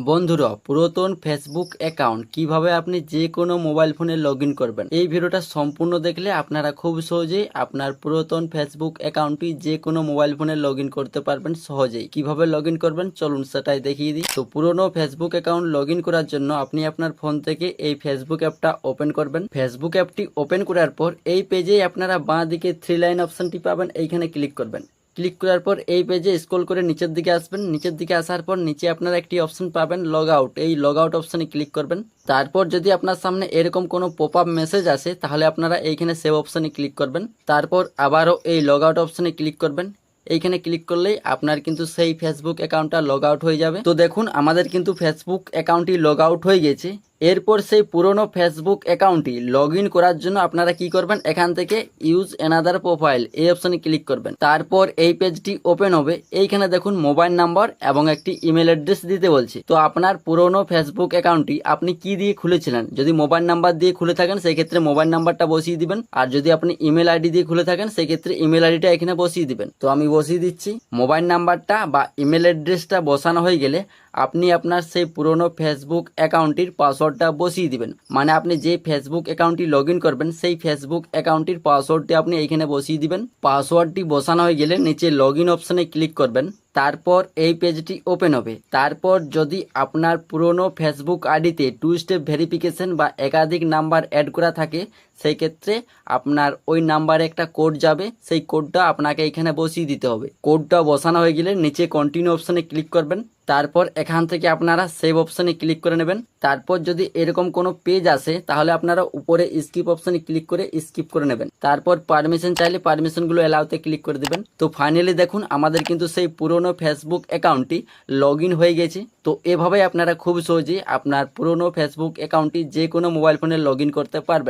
বন্ধুরা, পুরাতন Facebook account কিভাবে আপনি যে কোনো মোবাইল ফোনে লগ ইন করবেন, এই ভিডিওটা সম্পূর্ণ দেখলে আপনারা খুব সহজেই আপনার পুরাতন ফেসবুক অ্যাকাউন্টটি যে কোনো মোবাইল ফোনে লগ ইন করতে পারবেন সহজেই। কিভাবে লগ ইন করবেন চলুন সেটাই দেখিয়ে দিই। তো পুরনো ফেসবুক অ্যাকাউন্ট লগ ইন করার জন্য আপনি আপনার ফোন থেকে এই ফেসবুক অ্যাপটা ওপেন করবেন। ফেসবুক অ্যাপটি ওপেন করার পর এই পেজেই আপনারা বাঁ দিকে 3 লাইন অপশনটি পাবেন, এইখানে ক্লিক করবেন। ক্লিক করার পর এই পেজে স্ক্রল করে নিচের দিকে আসবেন। নিচের দিকে আসার পর নিচে আপনারা একটি অপশন পাবেন লগ আউট, এই লগ আউট অপশনে ক্লিক করবেন। তারপর যদি আপনার সামনে এরকম কোনো পপ আপ মেসেজ আসে তাহলে আপনারা এইখানে সেভ অপশনে ক্লিক করবেন। তারপর আবারও এই লগ আউট অপশনে ক্লিক করবেন। এইখানে ক্লিক করলেই আপনার কিন্তু সেই ফেসবুক অ্যাকাউন্টটা লগ আউট হয়ে যাবে। তো দেখুন আমাদের কিন্তু ফেসবুক অ্যাকাউন্টটি লগ আউট হয়ে গেছে। এরপর সেই পুরনো ফেসবুক অ্যাকাউন্টটি লগ ইন করার জন্য আপনারা কি করবেন, এখান থেকে ইউজ অ্যানাদার প্রোফাইল এই অপশনে ক্লিক করবেন। তারপর এই পেজটি ওপেন হবে। এইখানে দেখুন মোবাইল নাম্বার এবং একটি ইমেল অ্যাড্রেস দিতে বলছে। তো আপনার পুরনো ফেসবুক অ্যাকাউন্টটি আপনি কি দিয়ে খুলেছিলেন, যদি মোবাইল নাম্বার দিয়ে খুলে থাকেন সেই ক্ষেত্রে মোবাইল নাম্বারটা বসিয়ে দিবেন, আর যদি আপনি ইমেল আইডি দিয়ে খুলে থাকেন সেই ক্ষেত্রে ইমেল আইডিটা এখানে বসিয়ে দিবেন। তো আমি বসিয়ে দিচ্ছি। মোবাইল নাম্বারটা বা ইমেল অ্যাড্রেসটা বসানো হয়ে গেলে আপনি আপনার সেই পুরনো ফেসবুক অ্যাকাউন্টটির পাসওয়ার্ডটা বসিয়ে দিবেন। মানে আপনি যে ফেসবুক অ্যাকাউন্টটি লগ ইন করবেন সেই ফেসবুক অ্যাকাউন্টটির পাসওয়ার্ডটি আপনি এইখানে বসিয়ে দিবেন। পাসওয়ার্ডটি বসানো হয়ে গেলে নিচে লগ ইন অপশনে ক্লিক করবেন। তারপর এই পেজটি ওপেন হবে। তারপর যদি আপনার পুরনো ফেসবুক আইডিতে 2 স্টেপ ভেরিফিকেশন বা একাধিক নাম্বার অ্যাড করা থাকে সেই ক্ষেত্রে আপনার ওই নাম্বারে একটা কোড যাবে, সেই কোডটা আপনাকে এখানে বসিয়ে দিতে হবে। কোডটা বসানো হয়ে গেলে নিচে কন্টিনিউ অপশনে ক্লিক করবেন। তারপর এখান থেকে আপনারা সেভ অপশনে ক্লিক করে নেবেন। তারপর যদি এরকম কোনো পেজ আসে তাহলে আপনারা উপরে স্কিপ অপশনে ক্লিক করে স্কিপ করে নেবেন। তারপর পারমিশন চাইলে পারমিশনগুলো অ্যালাউতে ক্লিক করে দেবেন। তো ফাইনালি দেখুন আমাদের কিন্তু সেই পুরনো ফেসবুক অ্যাকাউন্টটি লগ ইন হয়ে গেছে। তো এভাবেই আপনারা খুব সহজেই আপনার পুরনো ফেসবুক অ্যাকাউন্টটি যে কোনো মোবাইল ফোনে লগ ইন করতে পারবেন।